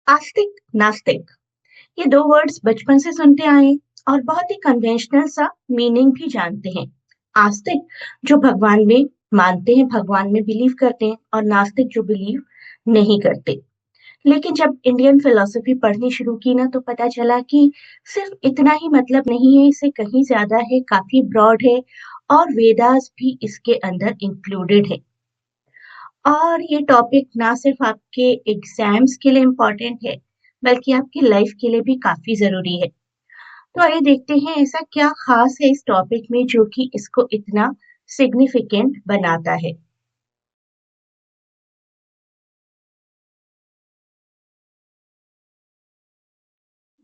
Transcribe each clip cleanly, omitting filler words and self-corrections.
आस्तिक, नास्तिक ये 2 वर्ड्स बचपन से सुनते आए हैं और बहुत ही कन्वेंशनल सा मीनिंग भी जानते हैं। आस्तिक जो भगवान में मानते हैं, भगवान में बिलीव करते हैं और नास्तिक जो बिलीव नहीं करते। लेकिन जब इंडियन फिलॉसफी पढ़नी शुरू की ना तो पता चला कि सिर्फ इतना ही मतलब नहीं है, इससे कहीं ज़्यादा है, काफ़ी ब्रॉड है और वेदास भी इसके अंदर इंक्लूडेड है। और ये टॉपिक ना सिर्फ आपके एग्जाम्स के लिए इम्पोर्टेंट है, बल्कि आपकी लाइफ के लिए भी काफ़ी ज़रूरी है। तो आइए देखते हैं ऐसा क्या ख़ास है इस टॉपिक में जो कि इसको इतना सिग्निफिकेंट बनाता है।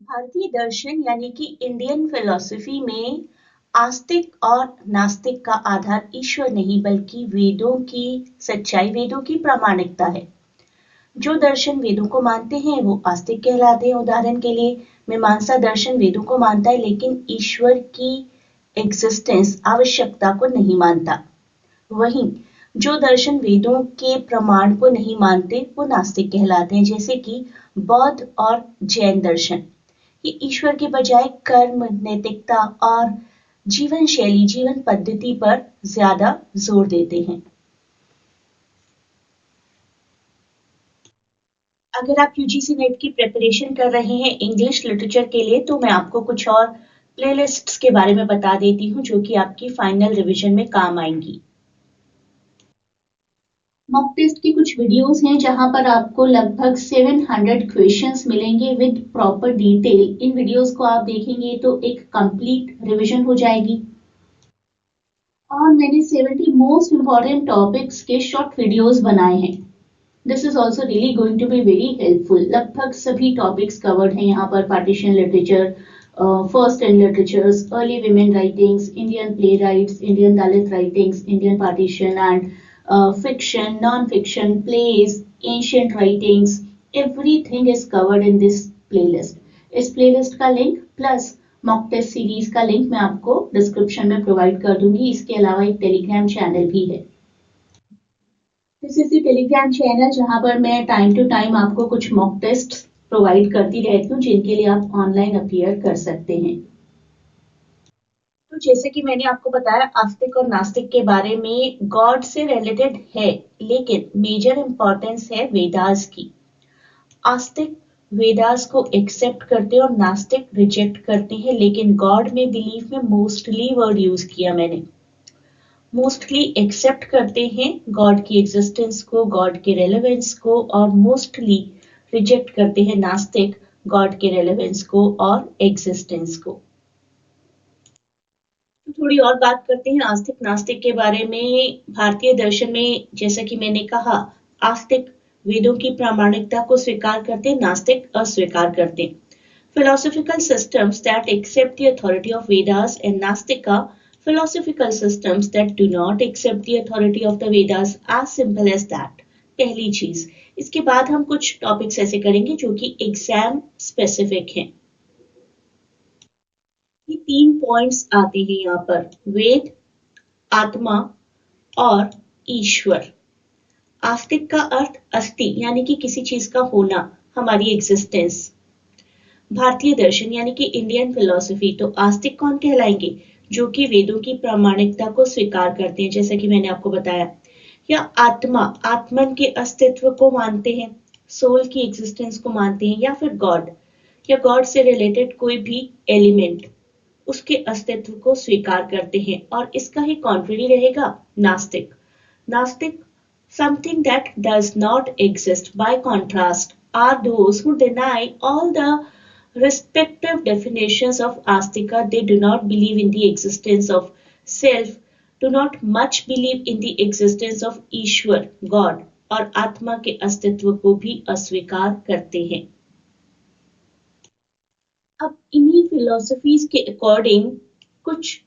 भारतीय दर्शन यानी कि इंडियन फिलॉसफी में आस्तिक और नास्तिक का आधार ईश्वर नहीं बल्कि वेदों की सच्चाई, वेदों की प्रामाणिकता है। जो दर्शन वेदों को मानते हैं वो आस्तिक कहलाते हैं। उदाहरण के लिए मीमांसा दर्शन वेदों को मानता है लेकिन ईश्वर की एग्जिस्टेंस आवश्यकता को नहीं मानता। वहीं जो दर्शन वेदों के प्रमाण को नहीं मानते वो नास्तिक कहलाते हैं, जैसे कि बौद्ध और जैन दर्शन। ये ईश्वर के बजाय कर्म, नैतिकता और जीवन शैली, जीवन पद्धति पर ज्यादा जोर देते हैं। अगर आप यूजीसी नेट की प्रिपरेशन कर रहे हैं इंग्लिश लिटरेचर के लिए तो मैं आपको कुछ और प्लेलिस्ट्स के बारे में बता देती हूँ जो कि आपकी फाइनल रिवीजन में काम आएंगी। मॉक टेस्ट की कुछ वीडियोस हैं जहां पर आपको लगभग 700 क्वेश्चंस मिलेंगे with proper detail. In videos को आप देखेंगे तो एक कंप्लीट रिवीजन हो जाएगी। और मैंने 70 मोस्ट इंपॉर्टेंट टॉपिक्स के शॉर्ट वीडियोस बनाए हैं। This is also really going to be very helpful. लगभग सभी टॉपिक्स कवर्ड हैं यहाँ पर। Partition literature, first and literatures, early women writings, Indian playwrights, Indian Dalit writings, Indian partition and fiction, non-fiction, plays, ancient writings, everything is covered in this playlist. इस playlist का link plus mock test series का link मैं आपको description में provide कर दूंगी। इसके अलावा एक टेलीग्राम चैनल भी है। This is the Telegram channel जहां पर मैं टाइम टू टाइम आपको कुछ मॉक टेस्ट प्रोवाइड करती रहती हूँ जिनके लिए आप ऑनलाइन अपीयर कर सकते हैं। तो जैसे कि मैंने आपको बताया आस्तिक और नास्तिक के बारे में, गॉड से रिलेटेड है लेकिन मेजर इंपॉर्टेंस है वेदास की। आस्तिक वेदास को एक्सेप्ट करते हैं और नास्तिक रिजेक्ट करते हैं, लेकिन गॉड में बिलीफ में मोस्टली वर्ड यूज किया मैंने। मोस्टली एक्सेप्ट करते हैं गॉड की एग्जिस्टेंस को, गॉड के रेलेवेंस को, और मोस्टली रिजेक्ट करते हैं नास्तिक गॉड के रेलेवेंस को और एग्जिस्टेंस को। थोड़ी और बात करते हैं आस्तिक नास्तिक के बारे में। भारतीय दर्शन में जैसा कि मैंने कहा, आस्तिक वेदों की प्रामाणिकता को स्वीकार करते हैं, नास्तिक अस्वीकार करते हैं। Philosophical systems that accept the authority of Vedas and Nastika philosophical systems that do not accept the authority of the Vedas, as simple as that। पहली चीज। इसके बाद हम कुछ टॉपिक्स ऐसे करेंगे जो कि एग्जाम स्पेसिफिक हैं। ये 3 पॉइंट्स आते हैं यहाँ पर, वेद, आत्मा और ईश्वर। आस्तिक का अर्थ अस्थि यानी कि किसी चीज का होना, हमारी एग्जिस्टेंस। भारतीय दर्शन यानी कि इंडियन फिलॉसफी, तो आस्तिक कौन कहलाएंगे? जो कि वेदों की प्रामाणिकता को स्वीकार करते हैं, जैसा कि मैंने आपको बताया। या आत्मा, आत्मन के अस्तित्व को मानते हैं, सोल की एग्जिस्टेंस को मानते हैं। या फिर गॉड, या गॉड से रिलेटेड कोई भी एलिमेंट, उसके अस्तित्व को स्वीकार करते हैं। और इसका ही कॉन्ट्ररी रहेगा नास्तिक। नास्तिक, something that does not exist. By contrast, are those who deny all the respective definitions of Astika. They do not believe in the existence of self, do not much believe in the existence of Ishwar, God, और आत्मा के अस्तित्व को भी अस्वीकार करते हैं। अब इन्हीं फिलोसफीज के अकॉर्डिंग कुछ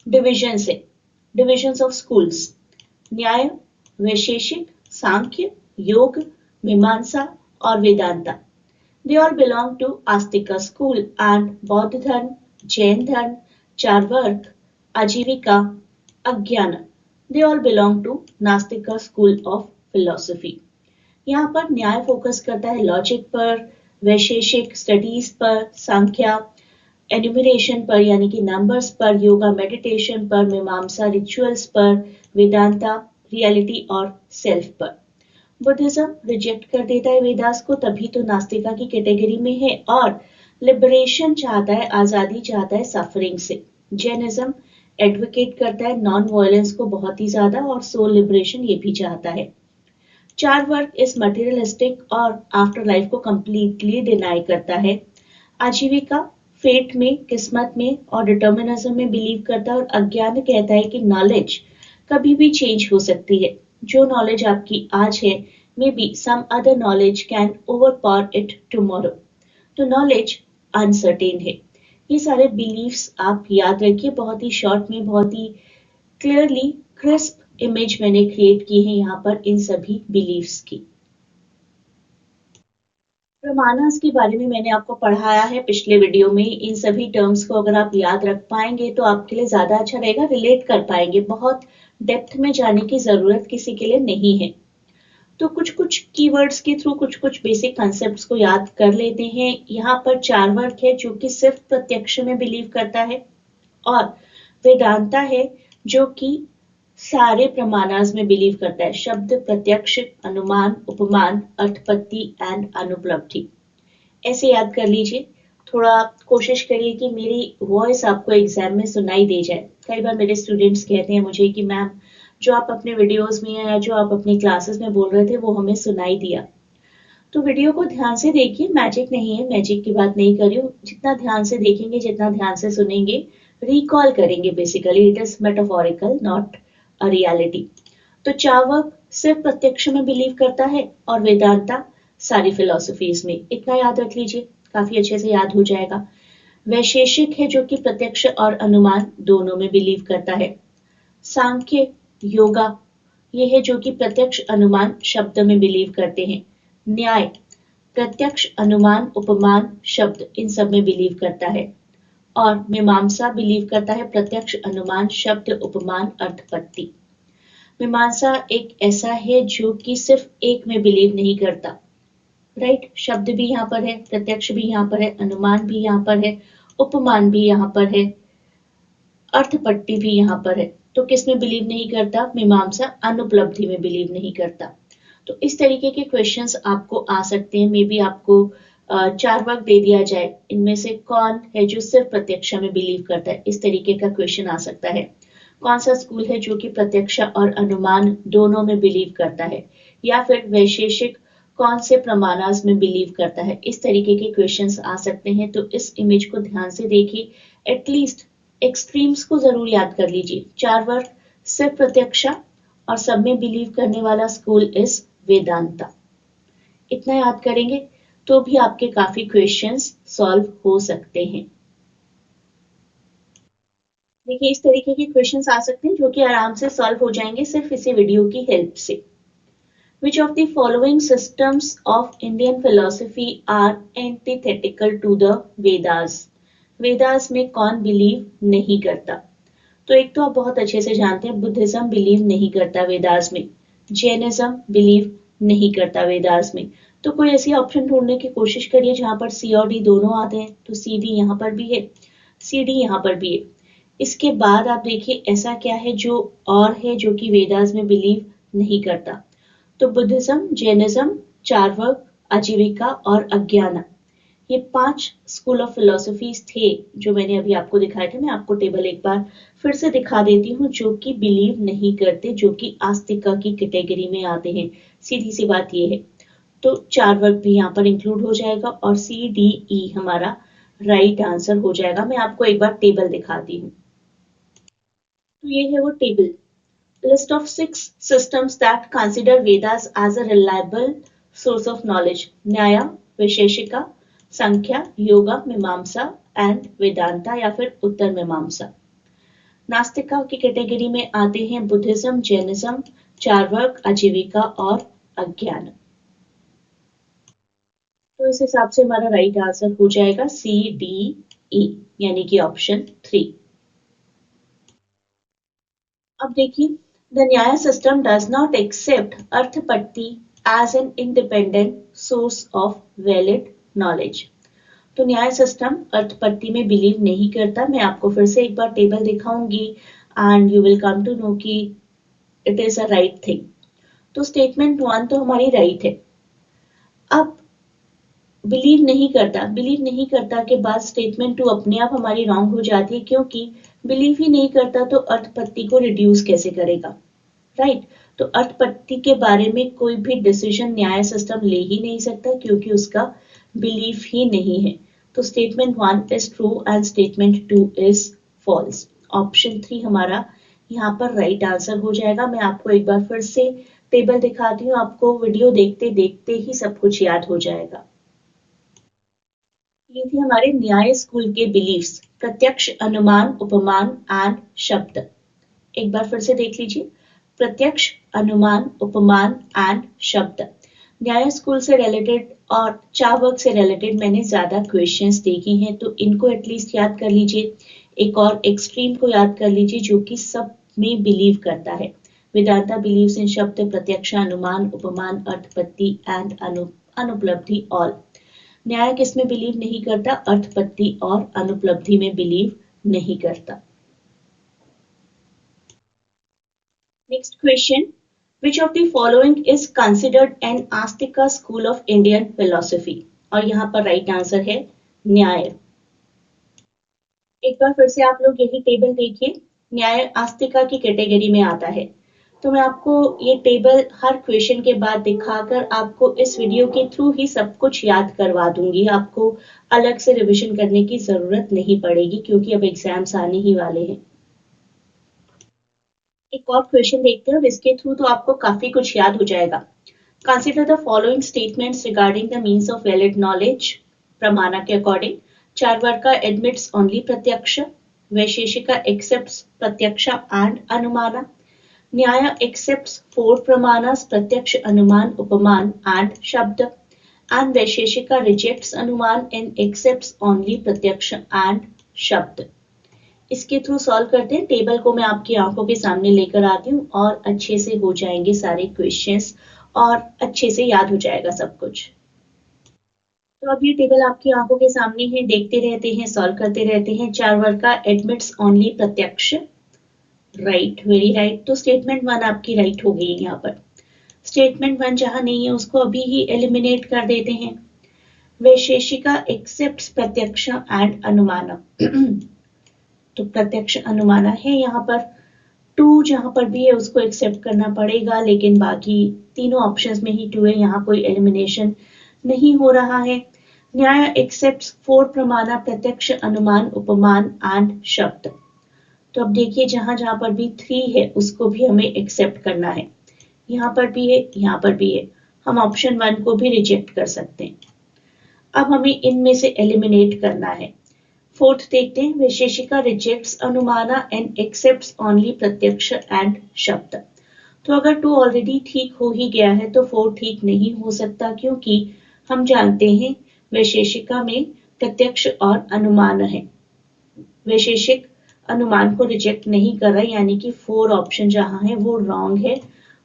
डिविजन्स है, डिविजन्स ऑफ स्कूल्स। न्याय, वैशेषिक, सांख्य, योग, मीमांसा और Vedanta. They all belong to Astika school, and बौद्ध धर्म, जैन धर्म, चार्वाक, आजीविका, अज्ञान, they all belong to Nastika school of philosophy. यहाँ पर न्याय फोकस करता है लॉजिक पर, वैशेषिक स्टडीज पर, सांख्या एन्यूमरेशन पर यानी कि नंबर्स पर, योगा मेडिटेशन पर, मीमांसा रिचुअल्स पर, वेदांता रियलिटी और सेल्फ पर। बुद्धिज्म रिजेक्ट कर देता है वेदास को, तभी तो नास्तिका की कैटेगरी में है, और लिबरेशन चाहता है, आजादी चाहता है सफरिंग से। जैनिज्म एडवोकेट करता है नॉन वायलेंस को बहुत ही ज्यादा, और सोल लिबरेशन ये भी चाहता है। चार वर्ग इस मटेरियलिस्टिक और आफ्टर लाइफ को कंप्लीटली डिनाई करता है। आजीविका फेट में, किस्मत में और डिटर्मिनिज्म में बिलीव करता है, और अज्ञान कहता है कि नॉलेज कभी भी चेंज हो सकती है। जो नॉलेज आपकी आज है, may be some other knowledge can overpower it tomorrow. तो नॉलेज अनसर्टेन है। ये सारे बिलीव्स आप याद रखिए, बहुत ही शॉर्ट में, बहुत ही क्लियरली क्रिस्प इमेज मैंने क्रिएट की है यहाँ पर इन सभी बिलीव्स की। प्रमाणस के बारे में मैंने आपको पढ़ाया है पिछले वीडियो में। इन सभी टर्म्स को अगर आप याद रख पाएंगे तो आपके लिए ज्यादा अच्छा रहेगा, रिलेट कर पाएंगे। बहुत डेप्थ में जाने की जरूरत किसी के लिए नहीं है। तो कुछ कुछ कीवर्ड्स के थ्रू कुछ कुछ बेसिक कॉन्सेप्ट्स को याद कर लेते हैं। यहाँ पर चार वर्ग है जो कि सिर्फ प्रत्यक्ष में बिलीव करता है, और वेदांता है जो कि सारे प्रमाणास में बिलीव करता है। शब्द, प्रत्यक्ष, अनुमान, उपमान, अर्थपत्ति एंड अनुपलब्धि। ऐसे याद कर लीजिए। थोड़ा कोशिश करिए कि मेरी वॉइस आपको एग्जाम में सुनाई दे जाए। कई बार मेरे स्टूडेंट्स कहते हैं मुझे कि मैम, जो आप अपने वीडियोस में या जो आप अपनी क्लासेस में बोल रहे थे वो हमें सुनाई दिया। तो वीडियो को ध्यान से देखिए, मैजिक नहीं है, मैजिक की बात नहीं कर रही हूँ। जितना ध्यान से देखेंगे, जितना ध्यान से सुनेंगे, रिकॉल करेंगे, basically it is metaphorical not a reality. तो चार्वाक सिर्फ प्रत्यक्ष में बिलीव करता है, और वेदांता सारी फिलोसफीज में। इतना याद रख लीजिए, काफी अच्छे से याद हो जाएगा। वैशेषिक है जो कि प्रत्यक्ष और अनुमान दोनों में बिलीव करता है। सांख्य योगा ये है जो कि प्रत्यक्ष अनुमान शब्द में बिलीव करते हैं। न्याय प्रत्यक्ष अनुमान उपमान शब्द इन सब में बिलीव करता है। और मीमांसा बिलीव करता है प्रत्यक्ष अनुमान शब्द उपमान अर्थपत्ति। मीमांसा एक ऐसा है जो कि सिर्फ एक में बिलीव नहीं करता, राइट। शब्द भी यहाँ पर है, प्रत्यक्ष भी यहाँ पर है, अनुमान भी यहाँ पर है, उपमान भी यहाँ पर है, अर्थपट्टी भी यहाँ पर है। तो किस में बिलीव नहीं करता? मीमांसा अनुपलब्धि में बिलीव नहीं करता। तो इस तरीके के क्वेश्चंस आपको आ सकते हैं। मे बी आपको चार वर्ग दे दिया जाए, इनमें से कौन है जो सिर्फ प्रत्यक्ष में बिलीव करता है, इस तरीके का क्वेश्चन आ सकता है। कौन सा स्कूल है जो कि प्रत्यक्ष और अनुमान दोनों में बिलीव करता है, या फिर वैशेषिक कौन से प्रमाणास में बिलीव करता है, इस तरीके के क्वेश्चंस आ सकते हैं। तो इस इमेज को ध्यान से देखिए, एटलीस्ट एक्सट्रीम्स को जरूर याद कर लीजिए। चार वर्ग सिर्फ प्रत्यक्ष और सब में बिलीव करने वाला स्कूल इज वेदांता। इतना याद करेंगे तो भी आपके काफी क्वेश्चंस सॉल्व हो सकते हैं। देखिए, इस तरीके के क्वेश्चंस आ सकते हैं जो कि आराम से सॉल्व हो जाएंगे सिर्फ इसी वीडियो की हेल्प से। Which of the following systems of Indian philosophy are antithetical to the Vedas? Vedas में कौन बिलीव नहीं करता? तो एक तो आप बहुत अच्छे से जानते हैं, बुद्धिज्म बिलीव नहीं करता वेदास में, जैनिज्म बिलीव नहीं करता वेदास में। तो कोई ऐसी ऑप्शन ढूंढने की कोशिश करिए जहां पर सी और डी दोनों आते हैं। तो सी डी यहाँ पर भी है, सी डी यहाँ पर भी है। इसके बाद आप देखिए ऐसा क्या है जो और है जो कि वेदास में बिलीव नहीं करता। तो बुद्धिज्म, जैनिज्म, चार्वाक, आजीविका और अज्ञान, ये 5 स्कूल ऑफ फिलोसफीज थे जो मैंने अभी आपको दिखाए थे। मैं आपको टेबल एक बार फिर से दिखा देती हूँ, जो कि बिलीव नहीं करते, जो कि आस्तिका की कैटेगरी में आते हैं। सीधी सी बात ये है। तो चार्वाक भी यहाँ पर इंक्लूड हो जाएगा, और सी डी ई हमारा राइट आंसर हो जाएगा। मैं आपको एक बार टेबल दिखाती हूँ। तो ये है वो table, list of 6 systems that consider Vedas as a reliable source of knowledge. न्याय, वैशेषिका, संख्या, योगा, मीमांसा एंड वेदांता या फिर उत्तर मीमांसा। नास्तिका की कैटेगरी में आते हैं बुद्धिज्म, जैनिज्म, चार्वाक, आजीविका और अज्ञान। तो इस हिसाब से हमारा राइट आंसर हो जाएगा सी डी ई, यानी कि ऑप्शन 3। अब देखिए, the न्याय system does not accept अर्थपट्टी as an independent source of valid knowledge. तो न्याय सिस्टम अर्थपत्ति में बिलीव नहीं करता। मैं आपको फिर से एक बार टेबल दिखाऊंगी and you will come to know कि it is a right thing. तो स्टेटमेंट 1 तो हमारी राइट है। अब बिलीव नहीं करता के बाद स्टेटमेंट 2 अपने आप हमारी रॉन्ग हो जाती है, क्योंकि बिलीव ही नहीं करता तो अर्थपत्ति को रिड्यूस कैसे करेगा, राइट? तो अर्थपत्ति के बारे में कोई भी डिसीजन न्याय सिस्टम ले ही नहीं सकता, क्योंकि उसका बिलीफ ही नहीं है। तो statement 1 is true and statement 2 is false. Option 3 हमारा यहाँ पर राइट आंसर हो जाएगा। मैं आपको एक बार फिर से टेबल दिखाती हूँ, आपको वीडियो देखते देखते ही सब कुछ याद हो जाएगा। ये थी हमारे न्याय स्कूल के बिलीफ्स, प्रत्यक्ष, अनुमान, उपमान एंड शब्द। एक बार फिर से देख लीजिए, प्रत्यक्ष, अनुमान, उपमान एंड शब्द। न्याय स्कूल से रिलेटेड और चावर्क से रिलेटेड मैंने ज्यादा क्वेश्चंस देखे हैं, तो इनको एटलीस्ट याद कर लीजिए। एक और एक्सट्रीम को याद कर लीजिए जो कि सब में बिलीव करता है। वेदांता बिलीव्स इन शब्द, प्रत्यक्ष, अनुमान, उपमान, अर्थपत्ति एंड अनुपलब्धि ऑल। न्याय किसमें बिलीव नहीं करता? अर्थपत्ति और अनुपलब्धि में बिलीव नहीं करता। Next question, which of the following is considered an astika school of Indian philosophy? और यहाँ पर राइट आंसर है न्याय। एक बार फिर से आप लोग यही टेबल देखिए, न्याय आस्तिका की कैटेगरी में आता है। तो मैं आपको ये टेबल हर क्वेश्चन के बाद दिखाकर आपको इस वीडियो के थ्रू ही सब कुछ याद करवा दूंगी। आपको अलग से रिविजन करने की जरूरत नहीं पड़ेगी, क्योंकि अब एग्जाम्स आने ही वाले हैं। एक और क्वेश्चन देखते हैं, इसके थ्रू तो आपको काफी कुछ याद हो जाएगा। Consider the following statements regarding the means of valid knowledge. प्रमाणा के अकॉर्डिंग चार्वाका एडमिट्स ओनली प्रत्यक्ष, वैशेषिका एक्सेप्ट्स प्रत्यक्ष एंड अनुमाना, न्याय एक्सेप्ट्स 4 प्रमाणास, प्रत्यक्ष, अनुमान, उपमान एंड शब्द, एंड वैशेषिका रिजेक्ट्स अनुमान and accepts only pratyaksha and शब्द। इसके थ्रू सॉल्व करते हैं। टेबल को मैं आपकी आंखों के सामने लेकर आती हूँ और अच्छे से हो जाएंगे सारे क्वेश्चंस और अच्छे से याद हो जाएगा सब कुछ। तो अब ये टेबल आपकी आंखों के सामने है, देखते रहते हैं, सॉल्व करते रहते हैं। चार्वाका एडमिट्स ओनली प्रत्यक्ष, राइट, वेरी राइट। तो स्टेटमेंट 1 आपकी राइट हो गई यहाँ पर। स्टेटमेंट 1 जहां नहीं है उसको अभी ही एलिमिनेट कर देते हैं। वैशेषिका एक्सेप्ट्स प्रत्यक्ष एंड अनुमान, तो प्रत्यक्ष अनुमाना है यहाँ पर। 2 जहां पर भी है उसको एक्सेप्ट करना पड़ेगा, लेकिन बाकी तीनों ऑप्शंस में ही 2 है, यहाँ कोई एलिमिनेशन नहीं हो रहा है। न्याय एक्सेप्ट्स 4 प्रमाणा, प्रत्यक्ष, अनुमान, उपमान एंड शब्द। तो अब देखिए जहां जहां पर भी 3 है उसको भी हमें एक्सेप्ट करना है। यहाँ पर भी है, यहाँ पर भी है, हम ऑप्शन 1 को भी रिजेक्ट कर सकते हैं। अब हमें इनमें से एलिमिनेट करना है। 4th देखते हैं, Vaisheshika rejects anumana and accepts only pratyaksha and shabda. तो अगर 2 ऑलरेडी ठीक हो ही गया है तो 4 ठीक नहीं हो सकता, क्योंकि हम जानते हैं वैशेषिका में प्रत्यक्ष और अनुमान है। वैशेषिक अनुमान को रिजेक्ट नहीं कर रहा, यानी कि 4 ऑप्शन जहां है वो रॉन्ग है।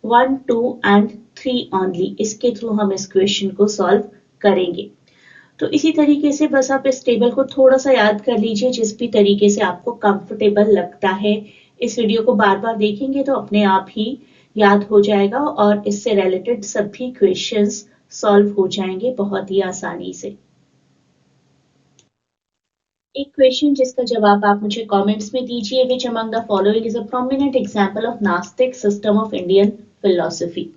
1, 2 एंड 3 ओनली, इसके थ्रू हम इस क्वेश्चन को सॉल्व करेंगे। तो इसी तरीके से बस आप इस टेबल को थोड़ा सा याद कर लीजिए, जिस भी तरीके से आपको कंफर्टेबल लगता है। इस वीडियो को बार बार देखेंगे तो अपने आप ही याद हो जाएगा और इससे रिलेटेड सभी क्वेश्चंस सॉल्व हो जाएंगे बहुत ही आसानी से। एक क्वेश्चन जिसका जवाब आप मुझे कमेंट्स में दीजिए, which among the following is a prominent example of nastik system of Indian philosophy.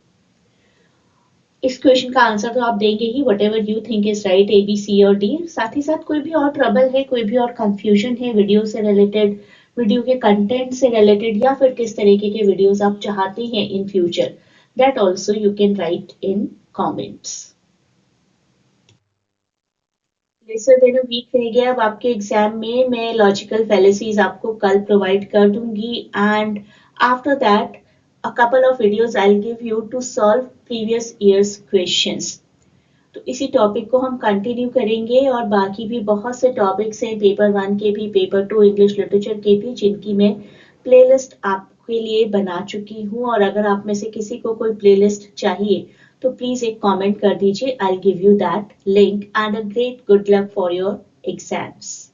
इस क्वेश्चन का आंसर तो आप देंगे ही, whatever you think is right, A, B, C और डी। साथ ही साथ कोई भी और ट्रबल है, कोई भी और कंफ्यूजन है वीडियो से रिलेटेड, वीडियो के कंटेंट से रिलेटेड, या फिर किस तरीके के वीडियोस आप चाहते हैं in future, that also you can write in comments. देना वीक रह गया अब आपके एग्जाम में। मैं लॉजिकल फैलेसीज आपको कल प्रोवाइड कर दूंगी, and after that a couple of videos I'll give you to solve previous years questions। तो इसी टॉपिक को हम कंटिन्यू करेंगे, और बाकी भी बहुत से टॉपिक्स हैं, पेपर 1 के भी, पेपर 2 इंग्लिश लिटरेचर के भी, जिनकी मैं प्लेलिस्ट आपके लिए बना चुकी हूँ। और अगर आप में से किसी को कोई प्लेलिस्ट चाहिए तो प्लीज एक कमेंट कर दीजिए, I give you that link and a great good luck for your exams.